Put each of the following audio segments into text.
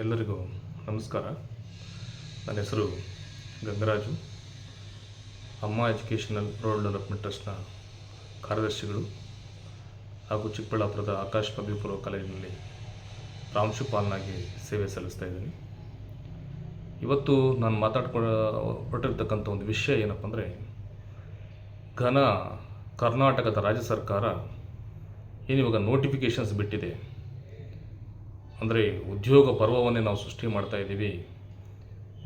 ಎಲ್ಲರಿಗೂ ನಮಸ್ಕಾರ. ನನ್ನ ಹೆಸರು ಗಂಗರಾಜು. ಅಮ್ಮ ಎಜುಕೇಷನಲ್ ರೂರಲ್ ಡೆವಲಪ್ಮೆಂಟ್ ಟ್ರಸ್ಟ್ನ ಕಾರ್ಯದರ್ಶಿಗಳು ಹಾಗೂ ಚಿಕ್ಕಬಳ್ಳಾಪುರದ ಆಕಾಶ್ ಪದವಿ ಪೂರ್ವ ಕಾಲೇಜಿನಲ್ಲಿ ಪ್ರಾಂಶುಪಾಲನಾಗಿ ಸೇವೆ ಸಲ್ಲಿಸ್ತಾ ಇದ್ದೀನಿ. ಇವತ್ತು ನಾನು ಹೊರಟಿರ್ತಕ್ಕಂಥ ಒಂದು ವಿಷಯ ಏನಪ್ಪ ಅಂದರೆ, ಕರ್ನಾಟಕದ ರಾಜ್ಯ ಸರ್ಕಾರ ಏನಿವಾಗ ನೋಟಿಫಿಕೇಷನ್ಸ್ ಬಿಟ್ಟಿದೆ, ಅಂದರೆ ಉದ್ಯೋಗ ಪರ್ವವನ್ನೇ ನಾವು ಸೃಷ್ಟಿ ಮಾಡ್ತಾ ಇದ್ದೀವಿ,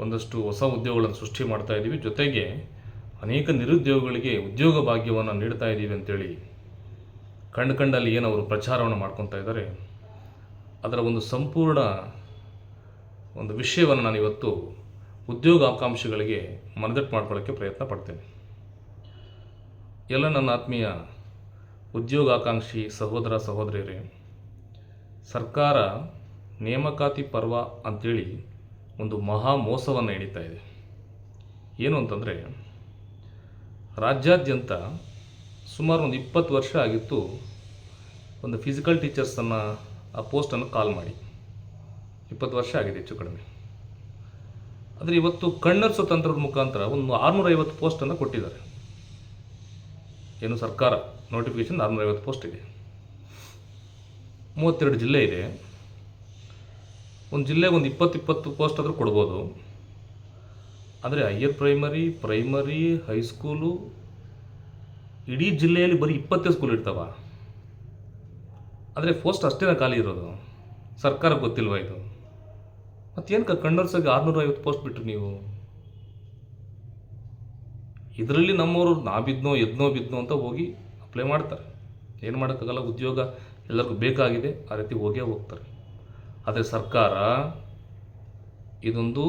ಒಂದಷ್ಟು ಹೊಸ ಉದ್ಯೋಗಗಳನ್ನು ಸೃಷ್ಟಿ ಮಾಡ್ತಾ ಇದ್ದೀವಿ, ಜೊತೆಗೆ ಅನೇಕ ನಿರುದ್ಯೋಗಿಗಳಿಗೆ ಉದ್ಯೋಗ ಭಾಗ್ಯವನ್ನು ನೀಡ್ತಾ ಇದ್ದೀವಿ ಅಂತೇಳಿ ಕಂಡಲ್ಲಿ ಏನು ಅವರು ಪ್ರಚಾರವನ್ನು ಮಾಡ್ಕೊತಾ ಇದ್ದಾರೆ, ಅದರ ಒಂದು ಸಂಪೂರ್ಣ ಒಂದು ವಿಷಯವನ್ನು ನಾನು ಇವತ್ತು ಉದ್ಯೋಗ ಆಕಾಂಕ್ಷಿಗಳಿಗೆ ಮನದಟ್ಟು ಮಾಡ್ಕೊಳ್ಳೋಕ್ಕೆ ಪ್ರಯತ್ನ ಪಡ್ತೇನೆ. ಎಲ್ಲ ನನ್ನ ಆತ್ಮೀಯ ಉದ್ಯೋಗಾಕಾಂಕ್ಷಿ ಸಹೋದರ ಸಹೋದರಿಯರೇ, ಸರ್ಕಾರ ನೇಮಕಾತಿ ಪರ್ವ ಅಂಥೇಳಿ ಒಂದು ಮಹಾ ಮೋಸವನ್ನು ಎಣಿತಾ ಇದೆ. ಏನು ಅಂತಂದರೆ, ರಾಜ್ಯಾದ್ಯಂತ ಸುಮಾರು ಒಂದು 20 ವರ್ಷ ಆಗಿತ್ತು ಒಂದು ಫಿಸಿಕಲ್ ಟೀಚರ್ಸನ್ನು ಆ ಪೋಸ್ಟನ್ನು ಕಾಲ್ ಮಾಡಿ. 20 ವರ್ಷ ಆಗಿದೆ ಹೆಚ್ಚು ಕಡಿಮೆ. ಆದರೆ ಇವತ್ತು ಕಣ್ಣರ್ಸೋ ತಂತ್ರದ ಮುಖಾಂತರ ಒಂದು 650 ಪೋಸ್ಟನ್ನು ಕೊಟ್ಟಿದ್ದಾರೆ. ಏನು ಸರ್ಕಾರ ನೋಟಿಫಿಕೇಷನ್ 650 ಪೋಸ್ಟ್ ಇದೆ. 32 ಜಿಲ್ಲೆ ಇದೆ. ಒಂದು ಜಿಲ್ಲೆಗೆ ಒಂದು 20 ಪೋಸ್ಟ್ ಆದರೂ ಕೊಡ್ಬೋದು. ಆದರೆ ಹೈಯರ್ ಪ್ರೈಮರಿ ಹೈಸ್ಕೂಲು ಇಡೀ ಜಿಲ್ಲೆಯಲ್ಲಿ ಬರೀ 20 ಸ್ಕೂಲ್ ಇರ್ತಾವ. ಆದರೆ ಪೋಸ್ಟ್ ಅಷ್ಟೇ ಖಾಲಿ ಇರೋದು. ಸರ್ಕಾರಕ್ಕೆ ಗೊತ್ತಿಲ್ವ ಇದು? ಮತ್ತೇನು ಕಣ್ಣರ್ಸಾಗಿ 650 ಪೋಸ್ಟ್ ಬಿಟ್ಟರು ನೀವು? ಇದರಲ್ಲಿ ನಮ್ಮವರು ಎದ್ನೋ ಬಿದ್ನೋ ಅಂತ ಹೋಗಿ ಅಪ್ಲೈ ಮಾಡ್ತಾರೆ. ಏನು ಮಾಡೋಕ್ಕಾಗಲ್ಲ, ಉದ್ಯೋಗ ಎಲ್ಲರಿಗೂ ಬೇಕಾಗಿದೆ, ಆ ರೀತಿ ಹೋಗ್ತಾರೆ. ಆದರೆ ಸರ್ಕಾರ ಇದೊಂದು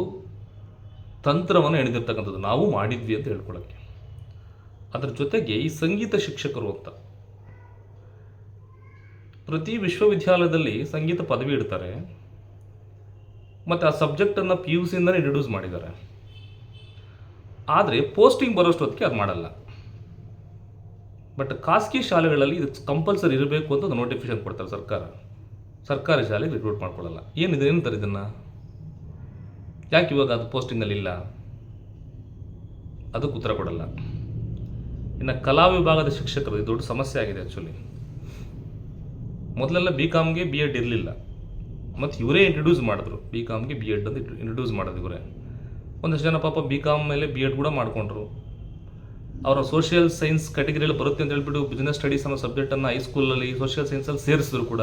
ತಂತ್ರವನ್ನು ಎಣೆದಿರ್ತಕ್ಕಂಥದ್ದು, ನಾವು ಮಾಡಿದ್ವಿ ಅಂತ ಹೇಳ್ಕೊಳ್ಳೋಕ್ಕೆ. ಅದರ ಜೊತೆಗೆ ಈ ಸಂಗೀತ ಶಿಕ್ಷಕರು ಅಂತ ಪ್ರತಿ ವಿಶ್ವವಿದ್ಯಾಲಯದಲ್ಲಿ ಸಂಗೀತ ಪದವಿ ಇಡ್ತಾರೆ, ಮತ್ತು ಆ ಸಬ್ಜೆಕ್ಟನ್ನು PUC ಇಂದಲೇ ಇಂಟ್ರೊಡ್ಯೂಸ್ ಮಾಡಿದ್ದಾರೆ. ಆದರೆ ಪೋಸ್ಟಿಂಗ್ ಬರೋಷ್ಟೊತ್ತಿಗೆ ಅದು ಮಾಡಲ್ಲ. ಬಟ್ ಖಾಸಗಿ ಶಾಲೆಗಳಲ್ಲಿ ಇದು ಕಂಪಲ್ಸರಿ ಇರಬೇಕು ಅಂತ ಒಂದು ನೋಟಿಫಿಕೇಶನ್ ಕೊಡ್ತಾರೆ ಸರ್ಕಾರಿ ಶಾಲೆಗೆ ರಿಕ್ರೂಟ್ ಮಾಡ್ಕೊಳ್ಳಲ್ಲ. ಏನಂತಾರೆ ಇದನ್ನು? ಯಾಕೆ ಇವಾಗ ಅದು ಪೋಸ್ಟಿಂಗಲ್ಲಿ ಇಲ್ಲ? ಅದಕ್ಕೆ ಉತ್ತರ ಕೊಡಲ್ಲ. ಇನ್ನು ಕಲಾ ವಿಭಾಗದ ಶಿಕ್ಷಕರು ಇದು ದೊಡ್ಡ ಸಮಸ್ಯೆ ಆಗಿದೆ. ಆ್ಯಕ್ಚುಲಿ ಮೊದಲೆಲ್ಲ BComಗೆ B.Ed ಇರಲಿಲ್ಲ, ಮತ್ತು ಇವರೇ ಇಂಟ್ರೊಡ್ಯೂಸ್ ಮಾಡಿದ್ರು. BComಗೆ B.Ed ಅಂತ ಇಂಟ್ರೊಡ್ಯೂಸ್ ಮಾಡೋದು ಇವರೇ. ಒಂದಷ್ಟು ಜನ ಪಾಪ BCom ಮೇಲೆ B.Ed ಕೂಡ ಮಾಡಿಕೊಂಡ್ರು. ಅವರ ಸೋಷಿಯಲ್ ಸೈನ್ಸ್ ಕ್ಯಾಟಗರಿಯಲ್ಲಿ ಬರುತ್ತೆ ಅಂತ ಹೇಳ್ಬಿಟ್ಟು ಬಿಸ್ನೆಸ್ ಸ್ಟಡೀಸ್ ಅನ್ನೋ ಸಬ್ಜೆಕ್ಟನ್ನು ಹೈಸ್ಕೂಲಲ್ಲಿ ಸೋಷಿಯಲ್ ಸೈನ್ಸಲ್ಲಿ ಸೇರಿಸಿದ್ರು ಕೂಡ.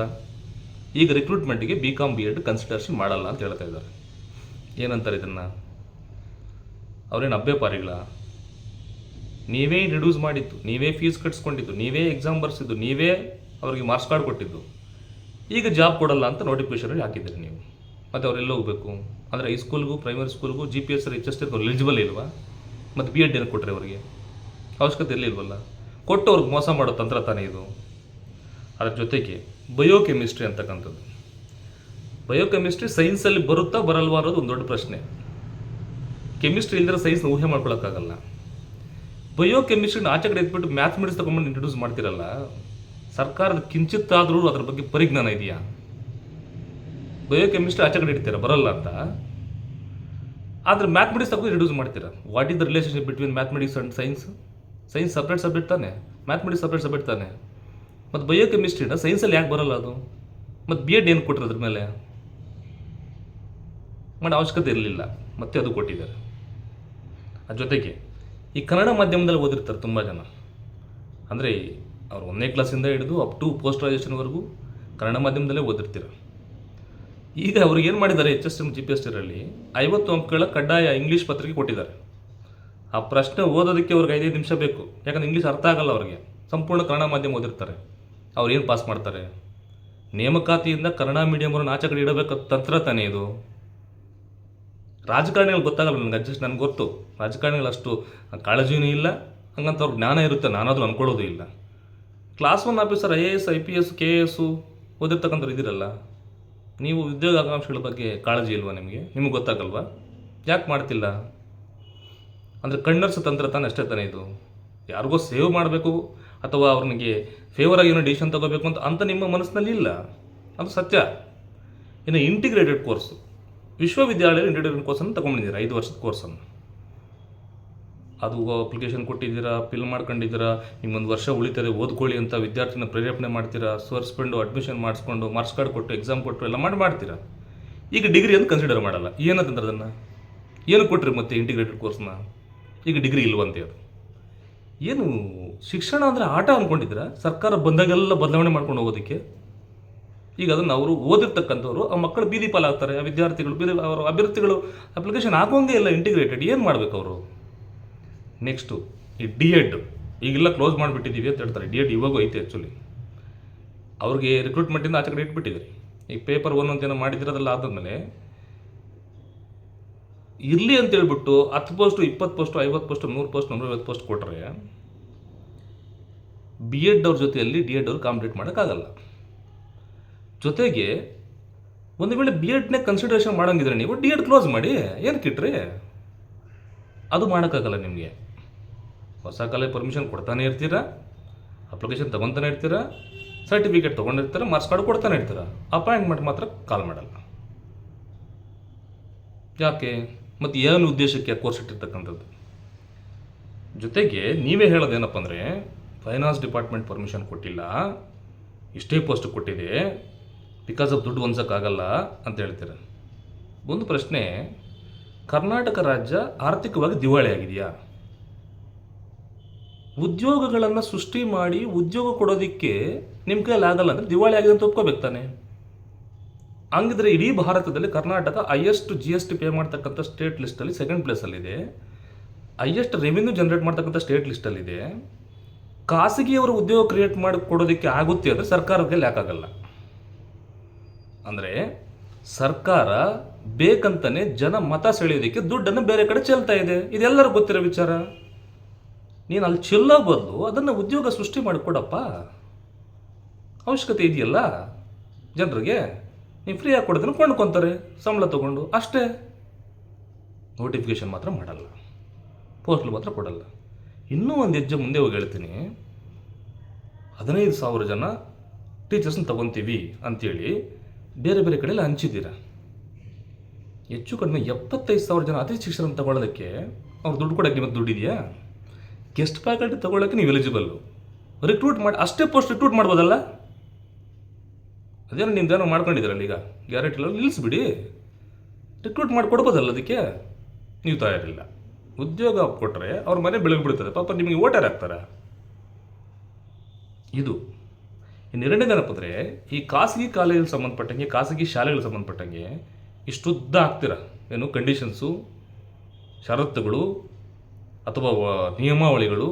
ಈಗ ರಿಕ್ರೂಟ್ಮೆಂಟಿಗೆ BCom B.Ed ಕನ್ಸಿಡರೇಷನ್ ಮಾಡಲ್ಲ ಅಂತ ಹೇಳ್ತಾ ಇದ್ದಾರೆ. ಏನಂತಾರೆ ಇದನ್ನು? ಅವರೇನು ಅಭ್ಯಪಾರಿಗಳ? ನೀವೇ ಇಂಟ್ರೊಡ್ಯೂಸ್ ಮಾಡಿದ್ದು, ನೀವೇ ಫೀಸ್ ಕಟ್ಸ್ಕೊಂಡಿದ್ದು, ನೀವೇ ಎಕ್ಸಾಮ್ ಬರ್ಸಿದ್ದು, ನೀವೇ ಅವರಿಗೆ ಮಾರ್ಕ್ಸ್ ಕಾರ್ಡ್ ಕೊಟ್ಟಿದ್ದು, ಈಗ ಜಾಬ್ ಕೊಡಲ್ಲ ಅಂತ ನೋಟಿಫಿಕೇಶನಲ್ಲಿ ಹಾಕಿದ್ದೀರಿ ನೀವು. ಮತ್ತು ಅವರೆಲ್ಲ ಹೋಗಬೇಕು ಅಂದರೆ ಹೈಸ್ಕೂಲ್ಗೂ ಪ್ರೈಮರಿ ಸ್ಕೂಲ್ಗೂ GPS HST ಎಲಿಜಿಬಲ್ ಇಲ್ವಾ? ಮತ್ತು B.Ed ಏನು ಕೊಟ್ಟರೆ ಅವರಿಗೆ ಅವಶ್ಯಕತೆ ಇರಲಿಲ್ವಲ್ಲ? ಕೊಟ್ಟು ಅವ್ರಿಗೆ ಮೋಸ ಮಾಡೋ ತಂತ್ರ ತಾನೇ ಇದು. ಅದರ ಜೊತೆಗೆ ಬಯೋಕೆಮಿಸ್ಟ್ರಿ ಅಂತಕ್ಕಂಥದ್ದು, ಬಯೋಕೆಮಿಸ್ಟ್ರಿ ಸೈನ್ಸಲ್ಲಿ ಬರುತ್ತಾ ಬರಲ್ವಾ ಅನ್ನೋದು ಒಂದು ದೊಡ್ಡ ಪ್ರಶ್ನೆ. ಕೆಮಿಸ್ಟ್ರಿ ಇಲ್ಲದ್ರೆ ಸೈನ್ಸ್ನ ಊಹೆ ಮಾಡ್ಕೊಳಕ್ಕಾಗಲ್ಲ. ಬಯೋಕೆಮಿಸ್ಟ್ರಿನ ಆಚೆ ಕಡೆ ಎತ್ಬಿಟ್ಟು ಮ್ಯಾಥಮೆಟಿಕ್ಸ್ ತಗೊಂಡು ಇಂಟ್ರೊಡ್ಯೂಸ್ ಮಾಡ್ತಿರಲ್ಲ, ಸರ್ಕಾರದ ಕಿಂಚಿತ್ತಾದರೂ ಅದ್ರ ಬಗ್ಗೆ ಪರಿಜ್ಞಾನ ಇದೆಯಾ? ಬಯೋಕೆಮಿಸ್ಟ್ರಿ ಆಚೆ ಕಡೆ ಇಡ್ತೀರಾ ಬರಲ್ಲ ಅಂತ, ಆದರೆ ಮ್ಯಾಥಮೆಟಿಕ್ಸ್ ತಗೊಂಡು ಇಂಟ್ರೊಡ್ಯೂಸ್ ಮಾಡ್ತೀರಾ. What is the relationship between mathematics and science? Science separate subject ತಾನೆ, ಮ್ಯಾಥಮೆಟಿಕ್ಸ್ ಸಪ್ರೇಟ್ ಸಬ್ಜೆಕ್ಟ್ ತಾನೆ. ಮತ್ತು ಬಯೋಕೆಮಿಸ್ಟ್ರಿನ ಸೈನ್ಸಲ್ಲಿ ಯಾಕೆ ಬರಲ್ಲ ಅದು? ಮತ್ತು B.Ed ಏನು ಕೊಟ್ಟರು ಅದ್ರ ಮೇಲೆ? ಮಾಡೋ ಅವಶ್ಯಕತೆ ಇರಲಿಲ್ಲ, ಮತ್ತೆ ಅದು ಕೊಟ್ಟಿದ್ದಾರೆ. ಅದ್ರ ಜೊತೆಗೆ ಈ ಕನ್ನಡ ಮಾಧ್ಯಮದಲ್ಲಿ ಓದಿರ್ತಾರೆ ತುಂಬ ಜನ. ಅಂದರೆ ಅವ್ರು 1ನೇ ಕ್ಲಾಸಿಂದ ಹಿಡಿದು ಅಪ್ ಟು ಪೋಸ್ಟ್ ಗ್ರಾಜುಯೇಷನ್ವರೆಗೂ ಕನ್ನಡ ಮಾಧ್ಯಮದಲ್ಲೇ ಓದಿರ್ತೀರ. ಈಗ ಅವ್ರಿಗೆ ಏನು ಮಾಡಿದ್ದಾರೆ, HSM GPSTರಲ್ಲಿ 50 ಅಂಕಗಳ ಕಡ್ಡಾಯ ಇಂಗ್ಲೀಷ್ ಪತ್ರಿಕೆ ಕೊಟ್ಟಿದ್ದಾರೆ. ಆ ಪ್ರಶ್ನೆ ಓದೋದಕ್ಕೆ ಅವ್ರಿಗೆ 5 ನಿಮಿಷ ಬೇಕು, ಯಾಕಂದರೆ ಇಂಗ್ಲೀಷ್ ಅರ್ಥ ಆಗಲ್ಲ ಅವ್ರಿಗೆ. ಸಂಪೂರ್ಣ ಕನ್ನಡ ಮಾಧ್ಯಮ ಓದಿರ್ತಾರೆ. ಅವ್ರು ಏನು ಪಾಸ್ ಮಾಡ್ತಾರೆ? ನೇಮಕಾತಿಯಿಂದ ಕನ್ನಡ ಮೀಡಿಯಮವ್ರನ್ನ ಆಚೆ ಕಡೆ ಇಡಬೇಕು ತಂತ್ರ ತಾನೇ ಇದು. ರಾಜಕಾರಣಿಗಳು ಗೊತ್ತಾಗಲ್ಲ ನನಗೆ ಗೊತ್ತು. ರಾಜಕಾರಣಿಗಳು ಅಷ್ಟು ಕಾಳಜಿನೂ ಇಲ್ಲ, ಹಂಗಂತ ಅವ್ರಿಗೆ ಜ್ಞಾನ ಇರುತ್ತೆ, ನಾನಾದರೂ ಅಂದ್ಕೊಳ್ಳೋದು ಇಲ್ಲ. Class 1 officer IAS IPS KS ಓದಿರ್ತಕ್ಕಂಥವ್ರು ಇದ್ದೀರಲ್ಲ, ನೀವು ಉದ್ಯೋಗ ಆಕಾಂಕ್ಷೆಗಳ ಬಗ್ಗೆ ಕಾಳಜಿ ಇಲ್ವಾ ನಿಮಗೆ? ನಿಮಗೆ ಗೊತ್ತಾಗಲ್ವಾ? ಯಾಕೆ ಮಾಡ್ತಿಲ್ಲ? ಅಂದರೆ ಕಣ್ಣರ್ಸ ತಂತ್ರ ತಾನೇ, ಅಷ್ಟೇ ತಾನೇ ಇದು. ಯಾರಿಗೋ ಸೇವ್ ಮಾಡಬೇಕು ಅಥವಾ ಅವ್ರಿಗೆ ಫೇವರಾಗಿ ಏನೋ ಡಿಸಿಷನ್ ತೊಗೋಬೇಕು ಅಂತ ನಿಮ್ಮ ಮನಸ್ಸಿನಲ್ಲಿ ಇಲ್ಲ, ಅದು ಸತ್ಯ. ಇನ್ನು ಇಂಟಿಗ್ರೇಟೆಡ್ ಕೋರ್ಸು, ವಿಶ್ವವಿದ್ಯಾಲಯ ಇಂಟರ್ಮೀಡಿಯೇಟ್ ಕೋರ್ಸನ್ನು ತೊಗೊಂಡಿದ್ದೀರಾ, 5 ವರ್ಷದ ಕೋರ್ಸನ್ನು. ಅದು ಅಪ್ಲಿಕೇಶನ್ ಕೊಟ್ಟಿದ್ದೀರಾ, ಫಿಲ್ ಮಾಡ್ಕೊಂಡಿದ್ದೀರಾ, ನಿಮ್ಮೊಂದು ವರ್ಷ ಉಳಿತದೆ ಓದ್ಕೊಳ್ಳಿ ಅಂತ ವಿದ್ಯಾರ್ಥಿನ ಪ್ರೇರೇಪಣೆ ಮಾಡ್ತೀರಾ, ಸೇರಿಸ್ಕೊಂಡು ಅಡ್ಮಿಷನ್ ಮಾಡಿಸ್ಕೊಂಡು ಮಾರ್ಕ್ಸ್ ಕಾರ್ಡ್ ಕೊಟ್ಟು ಎಕ್ಸಾಮ್ ಕೊಟ್ಟು ಎಲ್ಲ ಮಾಡ್ತೀರಾ. ಈಗ ಡಿಗ್ರಿ ಅಂತ ಕನ್ಸಿಡರ್ ಮಾಡಲ್ಲ. ಏನಂತಂದ್ರೆ ಅದನ್ನು ಏನು ಕೊಟ್ಟರೆ ಮತ್ತೆ ಇಂಟಿಗ್ರೇಟೆಡ್ ಕೋರ್ಸ್ನ, ಈಗ ಡಿಗ್ರಿ ಇಲ್ವಂತೆ. ಅದು ಏನು ಶಿಕ್ಷಣ ಅಂದರೆ ಆಟ ಅಂದ್ಕೊಂಡಿದ್ದೀರಾ? ಸರ್ಕಾರ ಬಂದಾಗೆಲ್ಲ ಬದಲಾವಣೆ ಮಾಡ್ಕೊಂಡು ಹೋಗೋದಕ್ಕೆ. ಈಗ ಅದನ್ನು ಅವರು ಓದಿರ್ತಕ್ಕಂಥವ್ರು ಆ ಮಕ್ಕಳು ಬೀದಿ ಪಾಲಾಗ್ತಾರೆ, ಆ ವಿದ್ಯಾರ್ಥಿಗಳು ಅವರ ಅಭ್ಯರ್ಥಿಗಳು ಅಪ್ಲಿಕೇಶನ್ ಹಾಕೋಂಗೆ ಇಲ್ಲ ಇಂಟಿಗ್ರೇಟೆಡ್. ಏನು ಮಾಡಬೇಕು ಅವರು? ನೆಕ್ಸ್ಟು ಈ D.Ed ಈಗೆಲ್ಲ ಕ್ಲೋಸ್ ಮಾಡಿಬಿಟ್ಟಿದ್ದೀವಿ ಅಂತ ಹೇಳ್ತಾರೆ. D.Ed ಇವಾಗೂ ಐತೆ ಆ್ಯಕ್ಚುಲಿ. ಅವ್ರಿಗೆ ರಿಕ್ರೂಟ್ಮೆಂಟಿಂದ ಆಚೆ ಕಡೆ ಇಟ್ಬಿಟ್ಟಿದ್ರಿ. ಈಗ ಪೇಪರ್ 1 ಅಂತೇನೋ ಮಾಡಿದಿರೋದೆಲ್ಲ ಆದಮೇಲೆ ಇರಲಿ ಅಂತೇಳ್ಬಿಟ್ಟು 10 post 20 post 50 post 100 post 150 post ಕೊಟ್ಟರೆ B.Ed ಅವ್ರ ಜೊತೆಯಲ್ಲಿ D.Ed ಅವ್ರು ಕಾಂಪಿಟೇಟ್ ಮಾಡೋಕ್ಕಾಗಲ್ಲ. ಜೊತೆಗೆ ಒಂದು ವೇಳೆ B.Edನೇ ಕನ್ಸಿಡರೇಷನ್ ಮಾಡೋಂಗಿದ್ರೆ ನೀವು D.Ed ಕ್ಲೋಸ್ ಮಾಡಿ, ಏನಕ್ಕೆ ಇಟ್ರಿ? ಅದು ಮಾಡೋಕ್ಕಾಗಲ್ಲ ನಿಮಗೆ. ಹೊಸ ಕಾಲೇಜ್ ಪರ್ಮಿಷನ್ ಕೊಡ್ತಾನೆ ಇರ್ತೀರಾ, ಅಪ್ಲಿಕೇಶನ್ ತೊಗೊತಾನೆ ಇರ್ತೀರಾ, ಸರ್ಟಿಫಿಕೇಟ್ ತೊಗೊಂಡಿರ್ತಾರೆ, ಮಾರ್ಕ್ಸ್ ಕಾರ್ಡ್ ಕೊಡ್ತಾನೆ ಇರ್ತೀರಾ, ಅಪಾಯಿಂಟ್ಮೆಂಟ್ ಮಾತ್ರ ಕಾಲ್ ಮಾಡಲ್ಲ. ಯಾಕೆ? ಮತ್ತು ಏನು ಉದ್ದೇಶಕ್ಕೆ ಕೋರ್ಸ್ ಇಟ್ಟಿರ್ತಕ್ಕಂಥದ್ದು? ಜೊತೆಗೆ ನೀವೇ ಹೇಳೋದೇನಪ್ಪ ಅಂದರೆ ಫೈನಾನ್ಸ್ ಡಿಪಾರ್ಟ್ಮೆಂಟ್ ಪರ್ಮಿಷನ್ ಕೊಟ್ಟಿಲ್ಲ, ಇಷ್ಟೇ ಪೋಸ್ಟ್ ಕೊಟ್ಟಿದೆ, ಬಿಕಾಸ್ ಆಫ್ ದುಡ್ಡು ಹೊಂದೋಕ್ಕಾಗಲ್ಲ ಅಂತ ಹೇಳ್ತೀರ. ಒಂದು ಪ್ರಶ್ನೆ, ಕರ್ನಾಟಕ ರಾಜ್ಯ ಆರ್ಥಿಕವಾಗಿ ದಿವಾಳಿ ಆಗಿದೆಯಾ? ಉದ್ಯೋಗಗಳನ್ನು ಸೃಷ್ಟಿ ಮಾಡಿ ಉದ್ಯೋಗ ಕೊಡೋದಕ್ಕೆ ನಿಮ್ಮ ಕೈಯಲ್ಲಿ ಆಗಲ್ಲ ಅಂದರೆ ದಿವಾಳಿ ಆಗಿದೆ ಅಂತ ಒಪ್ಕೋಬೇಕು ತಾನೆ. ಹಂಗಿದ್ರೆ ಇಡೀ ಭಾರತದಲ್ಲಿ ಕರ್ನಾಟಕ ಹೈಯೆಸ್ಟ್ GST ಪೇ ಮಾಡ್ತಕ್ಕಂಥ ಸ್ಟೇಟ್ ಲಿಸ್ಟಲ್ಲಿ 2nd ಪ್ಲೇಸಲ್ಲಿದೆ, ಹೈಯೆಸ್ಟ್ ರೆವಿನ್ಯೂ ಜನರೇಟ್ ಮಾಡ್ತಕ್ಕಂಥ ಸ್ಟೇಟ್ ಲಿಸ್ಟಲ್ಲಿದೆ. ಖಾಸಗಿಯವರು ಉದ್ಯೋಗ ಕ್ರಿಯೇಟ್ ಮಾಡಿ ಕೊಡೋದಕ್ಕೆ ಆಗುತ್ತೆ ಅಂದರೆ ಸರ್ಕಾರಕ್ಕೆ ಯಾಕಾಗಲ್ಲ? ಅಂದರೆ ಸರ್ಕಾರ ಬೇಕಂತಾನೆ ಜನ ಮತ ಸೆಳೆಯೋದಕ್ಕೆ ದುಡ್ಡನ್ನು ಬೇರೆ ಕಡೆ ಚೆಲ್ತಾ ಇದೆ. ಇದೆಲ್ಲರೂ ಗೊತ್ತಿರೋ ವಿಚಾರ. ನೀನು ಅಲ್ಲಿ ಚೆಲ್ಲೋ ಬದಲು ಅದನ್ನು ಉದ್ಯೋಗ ಸೃಷ್ಟಿ ಮಾಡಿಕೊಡಪ್ಪ. ಅವಶ್ಯಕತೆ ಇದೆಯಲ್ಲ ಜನರಿಗೆ. ನೀವು ಫ್ರೀಯಾಗಿ ಕೊಡೋದನ್ನು ಕೊಂಡ್ಕೊತಾರೆ ಸಂಬಳ ತೊಗೊಂಡು, ಅಷ್ಟೇ. ನೋಟಿಫಿಕೇಷನ್ ಮಾತ್ರ ಮಾಡಲ್ಲ, ಪೋಸ್ಟಲ್ ಮಾತ್ರ ಕೊಡಲ್ಲ. ಇನ್ನೂ ಒಂದು ಹೆಜ್ಜೆ ಮುಂದೆ ಹೋಗಿ ಹೇಳ್ತೀನಿ, 15,000 ಜನ ಟೀಚರ್ಸ್ನ ತೊಗೊತೀವಿ ಅಂಥೇಳಿ ಬೇರೆ ಬೇರೆ ಕಡೆಯಲ್ಲಿ ಹಂಚಿದ್ದೀರ. ಹೆಚ್ಚು ಕಡಿಮೆ 75,000 ಜನ ಅತಿ ಶಿಕ್ಷಣ ತಗೊಳ್ಳೋದಕ್ಕೆ ಅವ್ರು ದುಡ್ಡು ಕೊಡೋಕ್ಕೆ ನಿಮಗೆ ದುಡ್ಡಿದೆಯಾ? ಗೆಸ್ಟ್ ಫ್ಯಾಕಲ್ಟಿ ತೊಗೊಳ್ಳೋಕ್ಕೆ ನೀವು ಎಲಿಜಿಬಲ್ಲು. ರಿಕ್ರೂಟ್ ಮಾಡಿ ಅಷ್ಟೇ ಪೋಸ್ಟ್ ರಿಕ್ರೂಟ್ ಮಾಡ್ಬೋದಲ್ಲ? ಅದೇನೋ ನಿಮ್ದೇನೋ ಮಾಡ್ಕೊಂಡಿದ್ದೀರಲ್ಲ, ಈಗ ಗ್ಯಾರಂಟಿ ನಿಲ್ಲಿಸ್ಬಿಡಿ, ರಿಕ್ರೂಟ್ ಮಾಡಿ ಕೊಡ್ಬೋದಲ್ಲ. ಅದಕ್ಕೆ ನೀವು ತಯಾರಿಲ್ಲ. ಉದ್ಯೋಗ ಕೊಟ್ಟರೆ ಅವ್ರ ಮನೆ ಬೆಳಗ್ಗೆ ಬಿಡ್ತದೆ, ಪಾಪ ನಿಮಗೆ ಓಟರ್ ಆಗ್ತಾರೆ. ಇದು ಇನ್ನೆರಡನೇದೇನಪ್ಪ ಅಂದರೆ, ಈ ಖಾಸಗಿ ಕಾಲೇಜಿಗೆ ಸಂಬಂಧಪಟ್ಟಂಗೆ, ಖಾಸಗಿ ಶಾಲೆಗಳಿಗೆ ಸಂಬಂಧಪಟ್ಟಂಗೆ ಇಷ್ಟುದ್ದ ಆಗ್ತೀರ. ಏನು ಕಂಡೀಷನ್ಸು, ಷರತ್ತುಗಳು ಅಥವಾ ನಿಯಮಾವಳಿಗಳು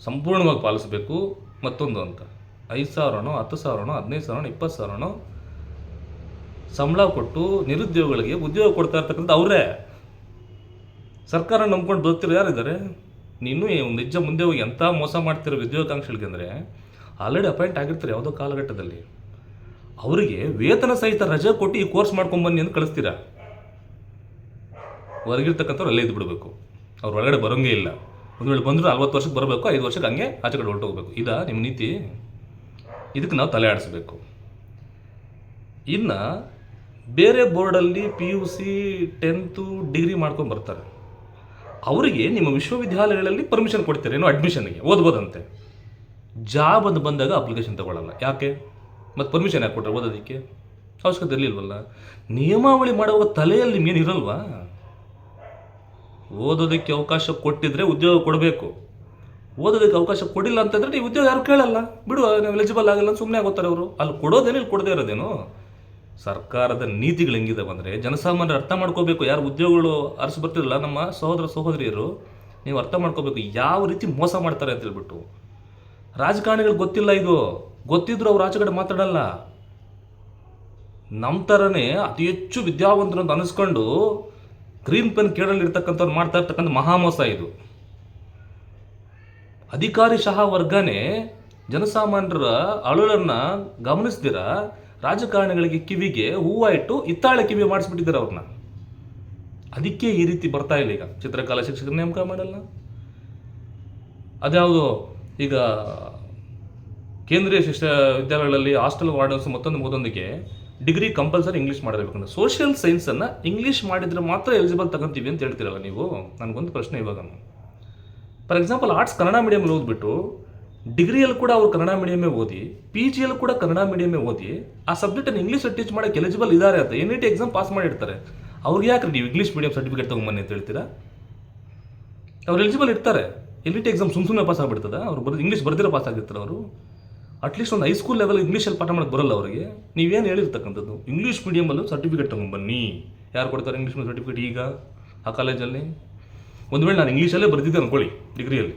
ಸಂಪೂರ್ಣವಾಗಿ ಪಾಲಿಸಬೇಕು. ಮತ್ತೊಂದು ಅಂತ 5,000ನೋ 10,000ನೋ 15,000ನೋ 20,000ನೋ ಸಂಬಳ ಕೊಟ್ಟು ನಿರುದ್ಯೋಗಿಗಳಿಗೆ ಉದ್ಯೋಗ ಕೊಡ್ತಾ ಇರ್ತಕ್ಕಂಥ ಅವರೇ. ಸರ್ಕಾರ ನಂಬ್ಕೊಂಡು ಬದುಕ್ತಿರೋ ಯಾರಿದ್ದಾರೆ? ನೀನು ಒಂದು ಹೆಜ್ಜೆ ಮುಂದೆ ಹೋಗಿ ಎಂಥ ಮೋಸ ಮಾಡ್ತಿರೋ ಉದ್ಯೋಗಾಕಾಂಕ್ಷಿಗಳಿಗೆ ಅಂದರೆ, ಆಲ್ರೆಡಿ ಅಪಾಯಿಂಟ್ ಆಗಿರ್ತಾರೆ ಯಾವುದೋ ಕಾಲಘಟ್ಟದಲ್ಲಿ, ಅವರಿಗೆ ವೇತನ ಸಹಿತ ರಜೆ ಕೊಟ್ಟು ಈ ಕೋರ್ಸ್ ಮಾಡ್ಕೊಂಬನ್ನಿ ಅಂತ ಕಳಿಸ್ತೀರಾ. ಹೊರಗಿರ್ತಕ್ಕಂಥವ್ರು ಅಲ್ಲೇ ಇದ್ದು ಬಿಡಬೇಕು, ಅವ್ರು ಒಳಗಡೆ ಬರೋಂಗೇ ಇಲ್ಲ. ಒಂದು ವೇಳೆ ಬಂದರೂ 40 ವರ್ಷಕ್ಕೆ ಬರಬೇಕು, 5 ವರ್ಷಕ್ಕೆ ಹಂಗೆ ಆಚೆ ಕಡೆ ಹೊರಟೋಗ್ಬೇಕು. ಇದಾ ನಿಮ್ಮ ನೀತಿ? ಇದಕ್ಕೆ ನಾವು ತಲೆ ಆಡಿಸ್ಬೇಕು. ಇನ್ನು ಬೇರೆ ಬೋರ್ಡಲ್ಲಿ PUC 10th ಡಿಗ್ರಿ ಮಾಡ್ಕೊಂಡು ಬರ್ತಾರೆ, ಅವರಿಗೆ ನಿಮ್ಮ ವಿಶ್ವವಿದ್ಯಾಲಯಗಳಲ್ಲಿ ಪರ್ಮಿಷನ್ ಕೊಡ್ತೀರಿ ಏನೋ ಅಡ್ಮಿಷನ್ಗೆ, ಓದ್ಬೋದಂತೆ. ಜಾಬ್ ಅಂತ ಬಂದಾಗ ಅಪ್ಲಿಕೇಶನ್ ತಗೊಳ್ಳಲ್ಲ. ಯಾಕೆ? ಮತ್ತು ಪರ್ಮಿಷನ್ ಯಾಕೆ ಕೊಟ್ಟರೆ ಓದೋದಕ್ಕೆ? ಅವಶ್ಯಕತೆ ಇರಲಿಲ್ವಲ್ಲ. ನಿಯಮಾವಳಿ ಮಾಡುವಾಗ ತಲೆಯಲ್ಲಿ ನಿಮ್ಗೇನು ಇರಲ್ವಾ? ಓದೋದಕ್ಕೆ ಅವಕಾಶ ಕೊಟ್ಟಿದ್ರೆ ಉದ್ಯೋಗ ಕೊಡಬೇಕು. ಓದೋದಕ್ಕೆ ಅವಕಾಶ ಕೊಡಿಲ್ಲ ಅಂತಂದರೆ ನೀವು ಉದ್ಯೋಗ ಯಾರು ಕೇಳಲ್ಲ, ಬಿಡು ನೀವು ಎಲಿಜಿಬಲ್ ಆಗಲ್ಲ ಅಂತ ಸುಮ್ಮನೆ ಆಗೋತಾರೆ ಅವರು. ಅಲ್ಲಿ ಕೊಡೋದೇನು, ಇಲ್ಲಿ ಕೊಡದೇ ಇರೋದೇನು? ಸರ್ಕಾರದ ನೀತಿಗಳು ಹೆಂಗಿದಾವೆ ಅಂದರೆ ಜನಸಾಮಾನ್ಯರು ಅರ್ಥ ಮಾಡ್ಕೋಬೇಕು. ಯಾರು ಉದ್ಯೋಗಗಳು ಅರಸಿ ಬರ್ತಿರಲ್ಲ ನಮ್ಮ ಸಹೋದರ ಸಹೋದರಿಯರು, ನೀವು ಅರ್ಥ ಮಾಡ್ಕೋಬೇಕು ಯಾವ ರೀತಿ ಮೋಸ ಮಾಡ್ತಾರೆ ಅಂತ ಹೇಳ್ಬಿಟ್ಟು. ರಾಜಕಾರಣಿಗಳು ಗೊತ್ತಿಲ್ಲ ಇದು, ಗೊತ್ತಿದ್ರು ಅವ್ರು ಆಚೆ ಕಡೆ ಮಾತಾಡಲ್ಲ. ನಮ್ಮ ಥರನೇ ಅತಿ ಹೆಚ್ಚು ವಿದ್ಯಾವಂತರು ಅಂತ ಅನಿಸ್ಕೊಂಡು ಗ್ರೀನ್ ಪೆನ್ ಕೇಳಲ್ಲಿ ಇರ್ತಕ್ಕಂಥವ್ರು ಮಾಡ್ತಾ ಇರ್ತಕ್ಕಂಥ ಮಹಾಮೋಸ ಇದು. ಅಧಿಕಾರಿ ಶಹ ವರ್ಗನೇ ಜನಸಾಮಾನ್ಯರ ಅಳುಳನ್ನು ಗಮನಿಸ್ದಿರ ರಾಜಕಾರಣಿಗಳಿಗೆ ಕಿವಿಗೆ ಹೂವು ಇಟ್ಟು ಹಿತ್ತಾಳೆ ಕಿವಿ ಮಾಡಿಸ್ಬಿಟ್ಟಿದ್ದಾರೆ ಅವ್ರನ್ನ. ಅದಕ್ಕೆ ಈ ರೀತಿ ಬರ್ತಾ ಇಲ್ಲ. ಈಗ ಚಿತ್ರಕಲಾ ಶಿಕ್ಷಕರ ನೇಮಕ ಮಾಡಲ್ಲ. ಅದ್ಯಾವುದು ಈಗ ಕೇಂದ್ರೀಯ ವಿದ್ಯಾಲಯಗಳಲ್ಲಿ ಹಾಸ್ಟೆಲ್ ವಾರ್ಡನ್ಸ್ ಮತ್ತೊಂದಕ್ಕೆ ಡಿಗ್ರಿ ಕಂಪಲ್ಸರಿ ಇಂಗ್ಲೀಷ್ ಮಾಡಿರಬೇಕಂದ್ರೆ ಸೋಷಿಯಲ್ ಸೈನ್ಸನ್ನು ಇಂಗ್ಲೀಷ್ ಮಾಡಿದರೆ ಮಾತ್ರ ಎಲಿಜಿಬಲ್ ತಗೊಂತೀವಿ ಅಂತ ಹೇಳ್ತೀರಲ್ಲ ನೀವು. ನನಗೊಂದು ಪ್ರಶ್ನೆ ಇವಾಗ. ಫಾರ್ ಎಕ್ಸಾಂಪಲ್ ಆರ್ಟ್ಸ್ ಕನ್ನಡ ಮೀಡಿಯಮಲ್ಲಿ ಓದ್ಬಿಟ್ಟು ಡಿಗ್ರಿಯಲ್ಲಿ ಕೂಡ ಅವ್ರು ಕನ್ನಡ ಮೀಡಿಯಮೇ ಓದಿ, ಪಿ ಜಿಯಲ್ಲಿ ಕೂಡ ಕನ್ನಡ ಮೀಡಿಯಮೇ ಓದಿ ಆ ಸಬ್ಜೆಕ್ಟನ್ನು ಇಂಗ್ಲೀಷ್ ಟೀಚ್ ಮಾಡೋಕ್ಕೆ ಎಲಿಜಿಬಲ್ ಇದ್ದಾರೆ ಅಂತ NET ಎಕ್ಸಾಮ್ ಪಾಸ್ ಮಾಡಿರ್ತಾರೆ. ಅವ್ರಿಗೆ ಯಾಕೆ ನೀವು ಇಂಗ್ಲೀಷ್ ಮೀಡಿಯಂ ಸರ್ಟಿಫಿಕೇಟ್ ತೊಗೊಂಬನ್ನಿ ಅಂತ ಹೇಳ್ತೀರಾ? ಅವ್ರು ಎಲಿಜಿಬಲ್ ಇರ್ತಾರೆ. NET ಎಕ್ಸಾಮ್ ಸುಮ್ಮನೆ ಪಾಸ್ ಆಗಿಬಿಡ್ತದೆ. ಅವ್ರು ಇಂಗ್ಲೀಷ್ ಬರ್ದಿರೋ ಪಾಸ್ ಆಗಿರ್ತಾರೆ. ಅವರು ಅಟ್ಲೀಸ್ಟ್ ಒಂದು ಹೈಸ್ಕೂಲ್ ಲೆವೆಲ್ ಇಂಗ್ಲೀಷಲ್ಲಿ ಪಾಠ ಮಾಡೋಕ್ಕೆ ಬರಲ್ಲ ಅವರಿಗೆ. ನೀವೇನು ಹೇಳಿರ್ತಕ್ಕಂಥದ್ದು ಇಂಗ್ಲೀಷ್ ಮೀಡಿಯಮಲ್ಲೂ ಸರ್ಟಿಫಿಕೇಟ್ ತೊಗೊಂಬನ್ನಿ. ಯಾರು ಕೊಡ್ತಾರೆ ಇಂಗ್ಲೀಷ್ ಮೀಡಿಯಂ ಸರ್ಟಿಫಿಕೇಟ್ ಈಗ ಆ ಕಾಲೇಜಲ್ಲಿ? ಒಂದು ವೇಳೆ ನಾನು ಇಂಗ್ಲೀಷಲ್ಲೇ ಬರೆದಿದ್ದೆ ಅಂದ್ಕೊಳ್ಳಿ, ಡಿಗ್ರಿಯಲ್ಲಿ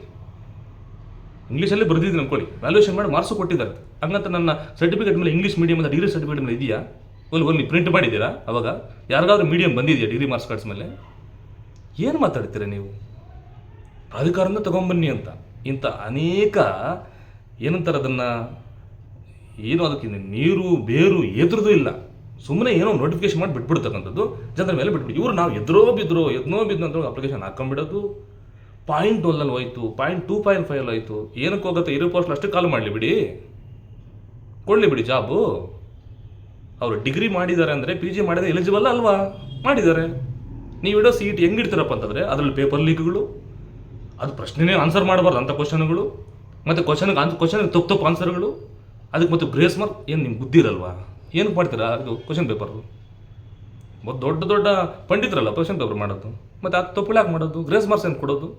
ಇಂಗ್ಲೀಷಲ್ಲೇ ಬರೆದಿದ್ದೀನಿ ಅಂದ್ಕೊಳ್ಳಿ, ವ್ಯಾಲ್ಯೂಯೇಷನ್ ಮಾಡಿ ಮಾರ್ಕ್ಸು ಕೊಟ್ಟಿದ್ದಾರೆ, ಹಂಗಂತ ನನ್ನ ಸರ್ಟಿಫಿಕೇಟ್ ಮೇಲೆ ಇಂಗ್ಲೀಷ್ ಮೀಡಿಯಮ್ ಅಂತ ಡಿಗ್ರಿ ಸರ್ಟಿಫಿಕೇಟ್ ಮೇಲೆ ಇದೆಯಾ? ಒಂದು ಪ್ರಿಂಟ್ ಮಾಡಿದ್ದೀರಾ? ಅವಾಗ ಯಾರಿಗಾದ್ರೂ ಮೀಡಿಯಮ್ ಬಂದಿದೆಯಾ ಡಿಗ್ರಿ ಮಾರ್ಕ್ಸ್ ಕಾರ್ಡ್ಸ್ ಮೇಲೆ? ಏನು ಮಾತಾಡ್ತೀರ ನೀವು? ಪ್ರಾಧಿಕಾರದಿಂದ ತೊಗೊಂಬನ್ನಿ ಅಂತ. ಇಂಥ ಅನೇಕ ಏನಂತಾರೆ ಅದನ್ನು, ಏನು ಅದಕ್ಕೆ ನೀರು ಬೇರು ಎದುರದು ಇಲ್ಲ. ಸುಮ್ಮನೆ ಏನೋ ನೋಟಿಫಿಕೇಶನ್ ಮಾಡಿ ಬಿಟ್ಬಿಡ್ತಕ್ಕಂಥದ್ದು, ಜನರ ಮೇಲೆ ಬಿಟ್ಬಿಟ್ಟು ಇವರು ನಾವು ಎದ್ನೋ ಬಿದ್ದು ಅಂತ ಅಪ್ಲಿಕೇಶನ್ ಹಾಕೊಂಡ್ಬಿಡೋದು. 0.1 ಹೋಯ್ತು, 2.5 ಆಯಿತು, ಏನಕ್ಕೆ ಹೋಗುತ್ತೆ? ಇರೋ ಪೋಸ್ಟ್ ಅಷ್ಟೇ ಕಾಲ್ ಮಾಡಲಿ ಬಿಡಿ, ಕೊಡಲಿ ಬಿಡಿ ಜಾಬು. ಅವರು ಡಿಗ್ರಿ ಮಾಡಿದ್ದಾರೆ ಅಂದರೆ ಪಿ ಜಿ ಮಾಡಿದರೆ ಎಲಿಜಿಬಲ್ ಅಲ್ವಾ? ಮಾಡಿದ್ದಾರೆ. ನೀವು ಇಡೋ ಸೀಟ್ ಹೆಂಗೆ ಇಡ್ತೀರಪ್ಪ ಅಂತಂದರೆ ಅದರಲ್ಲಿ ಪೇಪರ್ ಲೀಕ್ಗಳು, ಅದು ಪ್ರಶ್ನೆನೇ ಆನ್ಸರ್ ಮಾಡಬಾರ್ದು ಅಂಥ ಕ್ವಶನ್ಗಳು, ಮತ್ತು ಕ್ವಶನ್ಗೆ ತಪ್ಪು ಆನ್ಸರ್ಗಳು, ಅದಕ್ಕೆ ಮತ್ತು ಗ್ರೇಸ್ ಮಾರ್ಕ್. ಏನು ನಿಮ್ಗೆ ಬುದ್ಧಿ ಇರಲ್ವಾ? ಏನಕ್ಕೆ ಮಾಡ್ತೀರಾ? ಅದು ಕ್ವಶನ್ ಪೇಪರು ದೊಡ್ಡ ದೊಡ್ಡ ಪಂಡಿತರಲ್ಲ ಕ್ವಶನ್ ಪೇಪರ್ ಮಾಡೋದು, ಮತ್ತು ಅದು ತಪ್ಪುಗಳು ಯಾಕೆ ಮಾಡೋದು? ಗ್ರೇಸ್ ಮಾರ್ಕ್ಸ್ ಏನು ಕೊಡೋದು?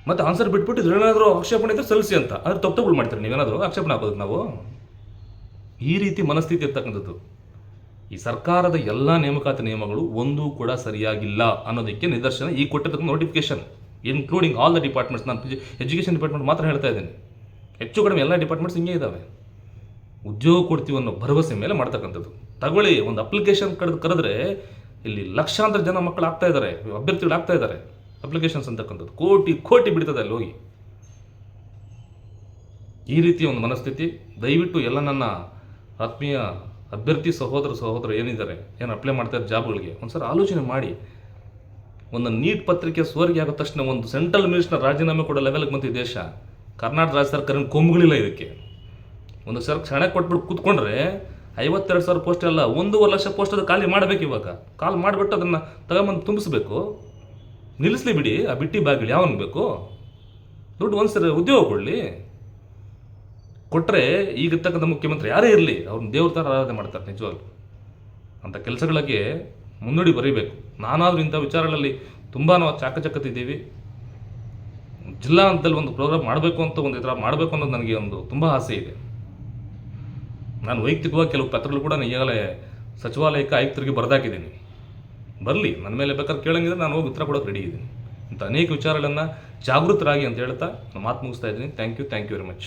ಮತ್ತು ಆನ್ಸರ್ ಬಿಟ್ಬಿಟ್ಟು ಏನಾದರೂ ಆಕ್ಷೇಪಣೆ ಇದ್ದರೆ ಸಲ್ಲಿಸಿ ಅಂತ. ಅದ್ರ ತಪ್ಪುಗಳು ಮಾಡ್ತೀರಿ ನೀವೇನಾದರೂ ಆಕ್ಷೇಪಣೆ ಹಾಕೋದು ನಾವು? ಈ ರೀತಿ ಮನಸ್ಥಿತಿ ಇರ್ತಕ್ಕಂಥದ್ದು. ಈ ಸರ್ಕಾರದ ಎಲ್ಲ ನೇಮಕಾತಿ ನಿಯಮಗಳು ಒಂದೂ ಕೂಡ ಸರಿಯಾಗಿಲ್ಲ ಅನ್ನೋದಕ್ಕೆ ನಿದರ್ಶನ ಈ ಕೊಟ್ಟಿರ್ತಕ್ಕಂಥ notification, including all the departments. ನಾನು ಎಜುಕೇಷನ್ ಡಿಪಾರ್ಟ್ಮೆಂಟ್ ಮಾತ್ರ ಹೇಳ್ತಾ ಇದ್ದೀನಿ, ಹೆಚ್ಚು ಕಡಿಮೆ ಎಲ್ಲ ಡಿಪಾರ್ಟ್ಮೆಂಟ್ಸ್ ಹಿಂಗೆ ಇದ್ದಾವೆ. ಉದ್ಯೋಗ ಕೊಡ್ತೀವಿ ಅನ್ನೋ ಭರವಸೆ ಮೇಲೆ ಮಾಡ್ತಕ್ಕಂಥದ್ದು. ತಗೊಳ್ಳಿ, ಒಂದು ಅಪ್ಲಿಕೇಶನ್ ಕರೆದ್ರೆ ಇಲ್ಲಿ ಲಕ್ಷಾಂತರ ಜನ ಮಕ್ಕಳು ಆಗ್ತಾ ಇದ್ದಾರೆ, ಅಭ್ಯರ್ಥಿಗಳು ಆಗ್ತಾ ಇದ್ದಾರೆ. ಅಪ್ಲಿಕೇಶನ್ಸ್ ಅಂತಕ್ಕಂಥದ್ದು ಕೋಟಿ ಬಿಡ್ತದೆ ಅಲ್ಲಿ ಹೋಗಿ. ಈ ರೀತಿಯ ಒಂದು ಮನಸ್ಥಿತಿ ದಯವಿಟ್ಟು ಎಲ್ಲ ನನ್ನ ಆತ್ಮೀಯ ಅಭ್ಯರ್ಥಿ ಸಹೋದರ ಏನಿದ್ದಾರೆ, ಏನು ಅಪ್ಲೈ ಮಾಡ್ತಾರೆ ಜಾಬ್ಗಳಿಗೆ, ಒಂದ್ಸಲ ಆಲೋಚನೆ ಮಾಡಿ. ಒಂದು ನೀಟ್ ಪತ್ರಿಕೆ ಸೋರಿಕೆ ಆಗೋ ತಕ್ಷಣ ಒಂದು ಸೆಂಟ್ರಲ್ ಮಿನಿಸ್ಟರ್ ರಾಜೀನಾಮೆ ಕೊಡೋ ಲೆವೆಲ್ಗೆ ಬಂತು ದೇಶ. ಕರ್ನಾಟಕ ರಾಜ್ಯ ಸರ್ಕಾರ ಕೊಂಬುಗಳಿಲ್ಲ ಇದಕ್ಕೆ. ಒಂದು ಕ್ಷಣ ಕೊಟ್ಬಿಟ್ಟು ಕೂತ್ಕೊಂಡ್ರೆ 52,000 ಪೋಸ್ಟ್ ಅಲ್ಲ, 1.5 ಲಕ್ಷ ಪೋಸ್ಟ್ ಅದು ಖಾಲಿ ಮಾಡಬೇಕು. ಇವಾಗ ಕಾಲ್ ಮಾಡಿಬಿಟ್ಟು ಅದನ್ನು ತಗೊಂಬಂದು ತುಂಬಿಸ್ಬೇಕು. ನಿಲ್ಲಿಸ್ಲಿ ಬಿಡಿ ಆ ಬಿಟ್ಟಿ ಬಾಗಿಲು, ಯಾವನ್ ಬೇಕು? ದುಡ್ಡು ಒಂದ್ಸರಿ ಉದ್ಯೋಗ ಕೊಡಲಿ. ಕೊಟ್ಟರೆ ಈಗಿರ್ತಕ್ಕಂಥ ಮುಖ್ಯಮಂತ್ರಿ ಯಾರೇ ಇರಲಿ ಅವ್ರನ್ನ ದೇವ್ರ ಥರ ಆರಾಧನೆ ಮಾಡ್ತಾರೆ. ನಿಜವಾಗ್ಲು ಅಂಥ ಕೆಲಸಗಳಿಗೆ ಮುನ್ನುಡಿ ಬರೀಬೇಕು. ನಾನಾದರೂ ಇಂಥ ವಿಚಾರಗಳಲ್ಲಿ ತುಂಬ ನಾವು ಚಾಕಚಕ್ಯತಿದ್ದೀವಿ. ಜಿಲ್ಲಾ ಹಂತದಲ್ಲಿ ಒಂದು ಪ್ರೋಗ್ರಾಮ್ ಮಾಡಬೇಕು ಅಂತ ಒಂದು ಈ ಥರ ಮಾಡಬೇಕು ಅನ್ನೋದು ನನಗೆ ಒಂದು ತುಂಬ ಆಸೆ ಇದೆ. ನಾನು ವೈಯಕ್ತಿಕವಾಗಿ ಕೆಲವು ಪತ್ರಗಳು ಕೂಡ ಈಗಾಗಲೇ ಸಚಿವಾಲಯಕ್ಕೆ ಆಯುಕ್ತರಿಗೆ ಬರೆದಾಕಿದ್ದೀನಿ. ಬರಲಿ, ನನ್ನ ಮೇಲೆ ಬೇಕಾದ್ರೆ ಕೇಳಂಗಿದ್ರೆ ನಾನು ಹೋಗಿ ಉತ್ತರ ಕೊಡೋಕೆ ರೆಡಿ ಇದ್ದೀನಿ. ಇಂಥ ಅನೇಕ ವಿಚಾರಗಳನ್ನು ಜಾಗೃತರಾಗಿ ಅಂತ ಹೇಳ್ತಾ ನಾನು ಮಾತು ಮುಗಿಸ್ತಾ ಇದ್ದೀನಿ. Thank you very much.